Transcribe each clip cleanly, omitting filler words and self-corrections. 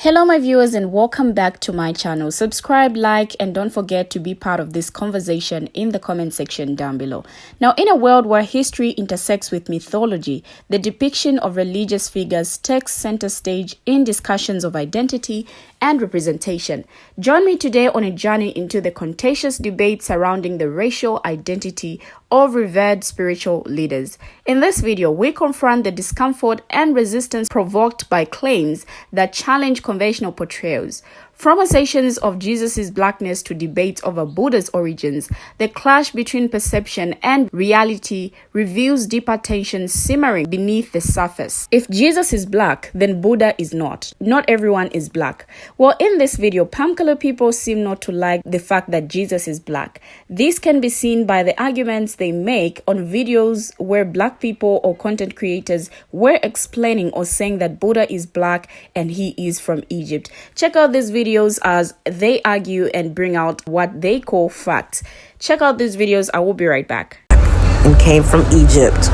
Hello my viewers and welcome back to my channel. Subscribe, like, and don't forget to be part of this conversation in the comment section down below. Now, in a world where history intersects with mythology, the depiction of religious figures takes center stage in discussions of identity and representation. Join me today on a journey into the contentious debate surrounding the racial identity of revered spiritual leaders. In this video, we confront the discomfort and resistance provoked by claims that challenge conventional portrayals. From assertions of Jesus' blackness to debates over Buddha's origins, the clash between perception and reality reveals deeper tensions simmering beneath the surface. If Jesus is black, then Buddha is not. Not everyone is black. Well, in this video, palm color people seem not to like the fact that Jesus is black. This can be seen by the arguments they make on videos where black people or content creators were explaining or saying that Buddha is black and he is from Egypt. Check out these videos as they argue and bring out what they call facts. Check out these videos. I will be right back. And came from Egypt.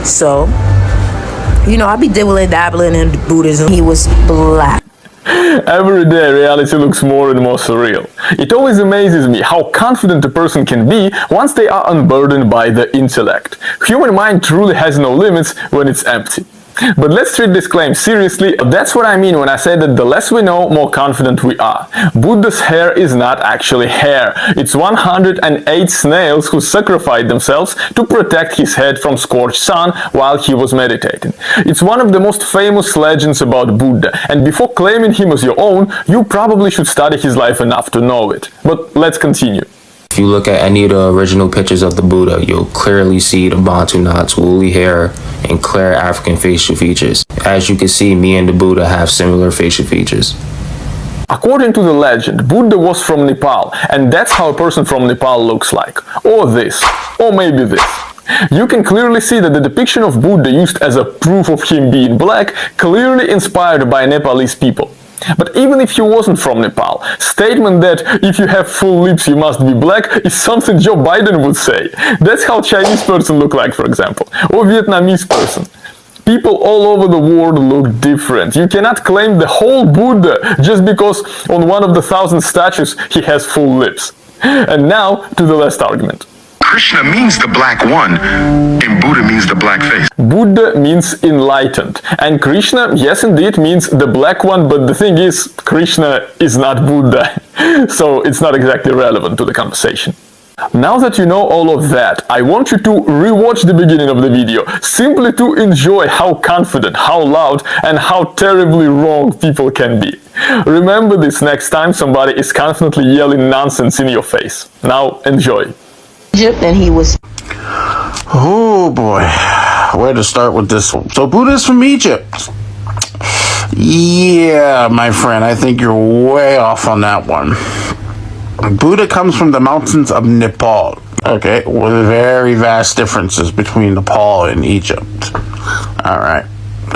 So, I'll be dabbling in Buddhism. He was black. Every day, reality looks more and more surreal. It always amazes me how confident a person can be once they are unburdened by the intellect. Human mind truly has no limits when it's empty. But let's treat this claim seriously. That's what I mean when I say that the less we know, more confident we are. Buddha's hair is not actually hair. It's 108 snails who sacrificed themselves to protect his head from scorched sun while he was meditating. It's one of the most famous legends about Buddha, and before claiming him as your own, you probably should study his life enough to know it. But let's continue. If you look at any of the original pictures of the Buddha, you'll clearly see the Bantu knots, woolly hair, and clear African facial features. As you can see, me and the Buddha have similar facial features. According to the legend, Buddha was from Nepal, and that's how a person from Nepal looks like. Or this, or maybe this. You can clearly see that the depiction of Buddha used as a proof of him being black, clearly inspired by Nepalese people. But even if he wasn't from Nepal, statement that if you have full lips you must be black is something Joe Biden would say. That's how Chinese person look like, for example, or Vietnamese person. People all over the world look different. You cannot claim the whole Buddha just because on one of the 1,000 statues he has full lips. And now to the last argument. Krishna means the black one, and Buddha means the black face. Buddha means enlightened, and Krishna, yes indeed, means the black one, but the thing is, Krishna is not Buddha, so it's not exactly relevant to the conversation. Now that you know all of that, I want you to rewatch the beginning of the video, simply to enjoy how confident, how loud, and how terribly wrong people can be. Remember this next time somebody is confidently yelling nonsense in your face. Now, enjoy. Egypt, and he was. Oh boy, where to start with this one? So Buddha's from Egypt. Yeah, my friend, I think you're way off on that one. Buddha comes from the mountains of Nepal. Okay, with very vast differences between Nepal and Egypt. All right,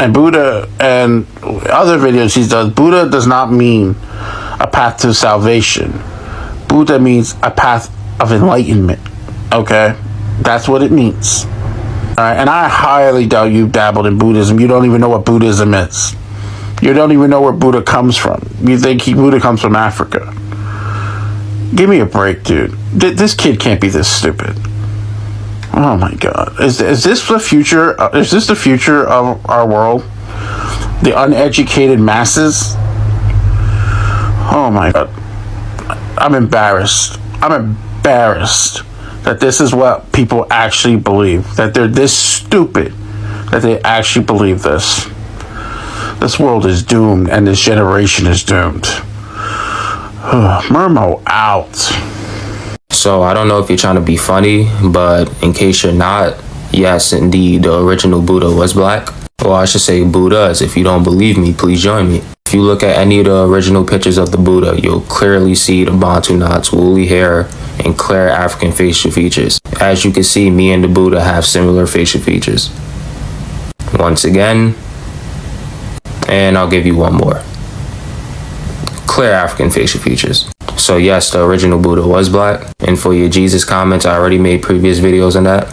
and Buddha and other videos he does, Buddha does not mean a path to salvation. Buddha means a path of enlightenment. Okay, that's what it means. All right, and I highly doubt you've dabbled in Buddhism. You don't even know what Buddhism is. You don't even know where Buddha comes from. You think Buddha comes from Africa. Give me a break, dude. This kid can't be this stupid. Oh my God, is this the future? Is this the future of our world? The uneducated masses? Oh my God, I'm embarrassed. I'm embarrassed that this is what people actually believe, that they're this stupid that they actually believe this. This world is doomed and this generation is doomed. Murmo out. So I don't know if you're trying to be funny, but in case you're not, yes indeed, the original Buddha was black. Well, I should say Buddhas. If you don't believe me, please join me. If you look at any of the original pictures of the Buddha, you'll clearly see the Bantu knots, woolly hair, and clear African facial features. As you can see, me and the Buddha have similar facial features. Once again, and I'll give you one more. Clear African facial features. So yes, the original Buddha was black. And for your Jesus comments, I already made previous videos on that.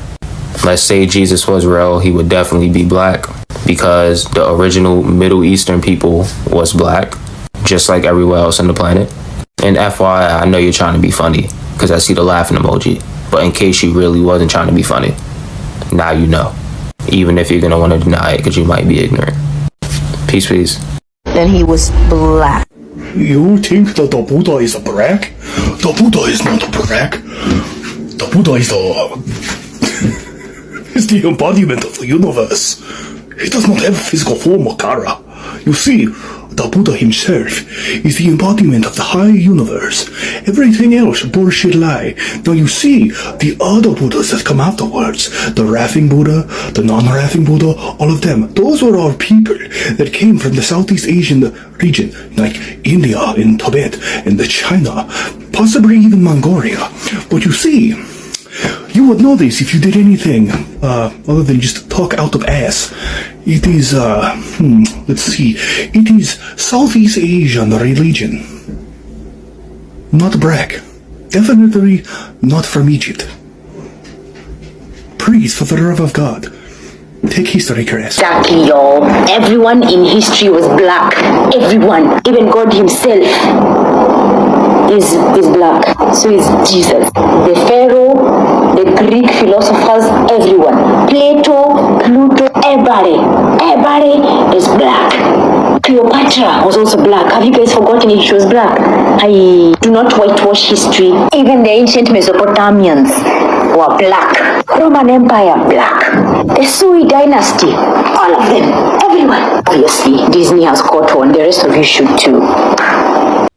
Let's say Jesus was real, he would definitely be black. because the original Middle Eastern people was black, just like everywhere else on the planet. And FYI, I know you're trying to be funny, because I see the laughing emoji. But in case you really wasn't trying to be funny, now you know. Even if you're going to want to deny it, because you might be ignorant. Peace, peace. Then he was black. You think that the Buddha is black? The Buddha is not black. The Buddha is is the embodiment of the universe. He does not have physical form or kara. You see, the Buddha himself is the embodiment of the high universe. Everything else bullshit lie. Now you see, the other Buddhas that come afterwards, the laughing Buddha, the non-laughing Buddha, all of them, those were all people that came from the Southeast Asian region, like India and Tibet and China, possibly even Mongolia. But you see, you would know this if you did anything other than just talk out of ass. It is, let's see, it is Southeast Asian religion. Not black. Definitely not from Egypt. Please, for the love of God, take history class. Exactly, y'all. Everyone in history was black. Everyone. Even God himself is black. So is Jesus. The Pharaoh, the Greek philosophers, everyone. Plato, Pluto, everybody is black. Cleopatra was also black. Have you guys forgotten it? She was black. I do not whitewash history. Even the ancient Mesopotamians were black. Roman Empire, black. The Sui dynasty, all of them, everyone. Obviously, Disney has caught on. The rest of you should too.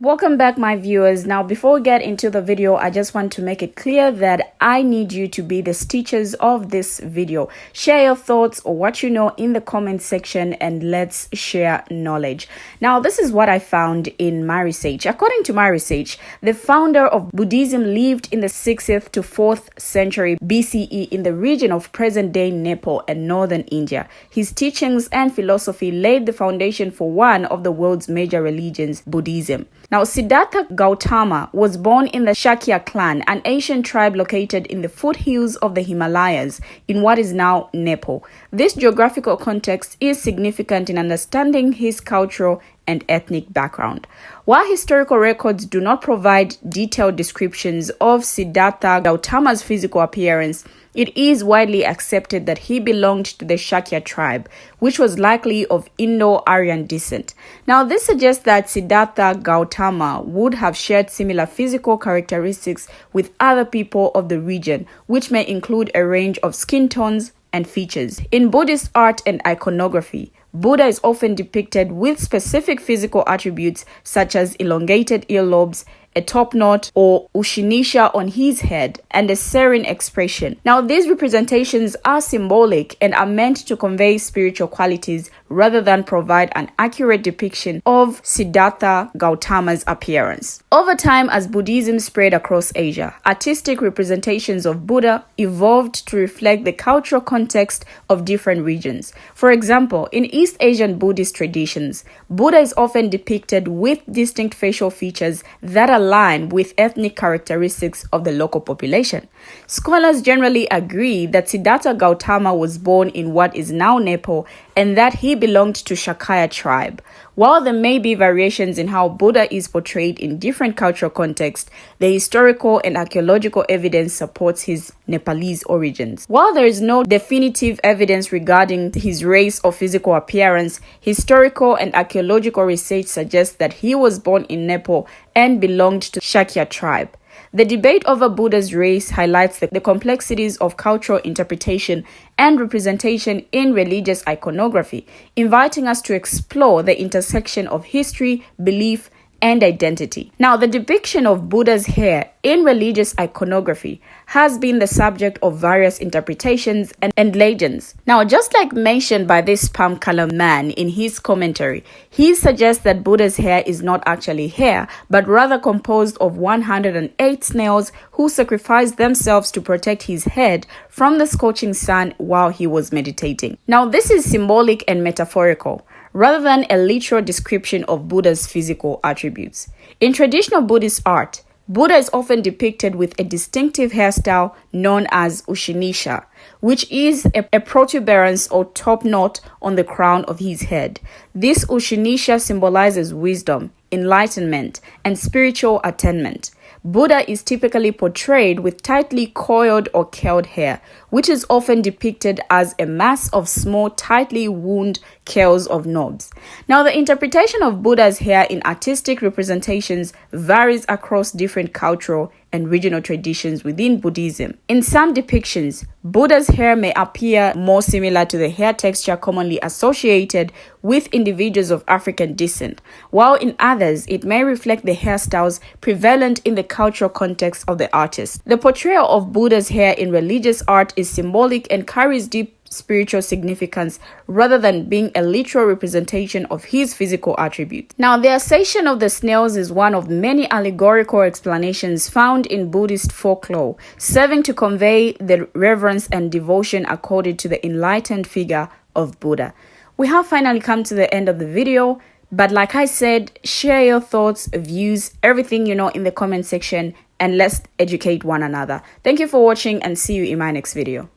Welcome back, my viewers. Now, before we get into the video, I just want to make it clear that I need you to be the teachers of this video. Share your thoughts or what you know in the comment section, and let's share knowledge. Now, this is what I found in my research. According to my research, the founder of Buddhism lived in the 6th to 4th century BCE in the region of present-day Nepal and northern India. His teachings and philosophy laid the foundation for one of the world's major religions, Buddhism. Now, Siddhartha Gautama was born in the Shakya clan, an ancient tribe located in the foothills of the Himalayas in what is now Nepal. This geographical context is significant in understanding his cultural and ethnic background. While historical records do not provide detailed descriptions of Siddhartha Gautama's physical appearance, it is widely accepted that he belonged to the Shakya tribe, which was likely of Indo-Aryan descent. Now, this suggests that Siddhartha Gautama would have shared similar physical characteristics with other people of the region, which may include a range of skin tones and features. In Buddhist art and iconography, Buddha is often depicted with specific physical attributes such as elongated earlobes, a top knot or ushinisha on his head, and a serene expression. Now, these representations are symbolic and are meant to convey spiritual qualities rather than provide an accurate depiction of Siddhartha Gautama's appearance. Over time, as Buddhism spread across Asia, artistic representations of Buddha evolved to reflect the cultural context of different regions. For example, in East Asian Buddhist traditions, Buddha is often depicted with distinct facial features that align with ethnic characteristics of the local population. Scholars generally agree that Siddhartha Gautama was born in what is now Nepal and that he belonged to Shakya tribe. While there may be variations in how Buddha is portrayed in different cultural contexts, the historical and archaeological evidence supports his Nepalese origins. While there is no definitive evidence regarding his race or physical appearance, historical and archaeological research suggests that he was born in Nepal and belonged to Shakya tribe. The debate over Buddha's race highlights the complexities of cultural interpretation and representation in religious iconography, inviting us to explore the intersection of history, belief, and identity. Now, the depiction of Buddha's hair in religious iconography has been the subject of various interpretations and legends. Now, just like mentioned by this palm color man in his commentary, he suggests that Buddha's hair is not actually hair, but rather composed of 108 snails who sacrificed themselves to protect his head from the scorching sun while he was meditating. Now, this is symbolic and metaphorical, rather than a literal description of Buddha's physical attributes. In traditional Buddhist art, Buddha is often depicted with a distinctive hairstyle known as ushinisha, which is a protuberance or top knot on the crown of his head. This ushinisha symbolizes wisdom, enlightenment, and spiritual attainment. Buddha is typically portrayed with tightly coiled or curled hair, which is often depicted as a mass of small, tightly wound curls of knobs. Now, the interpretation of Buddha's hair in artistic representations varies across different cultural and regional traditions within Buddhism. In some depictions, Buddha's hair may appear more similar to the hair texture commonly associated with individuals of African descent, while in others, it may reflect the hairstyles prevalent in the cultural context of the artist. The portrayal of Buddha's hair in religious art is symbolic and carries deep spiritual significance rather than being a literal representation of his physical attributes. Now, the Ascension of the snails is one of many allegorical explanations found in Buddhist folklore, serving to convey the reverence and devotion accorded to the enlightened figure of Buddha. We have finally come to the end of the video, but like I said, share your thoughts, views, everything you know in the comment section, and let's educate one another. Thank you for watching and see you in my next video.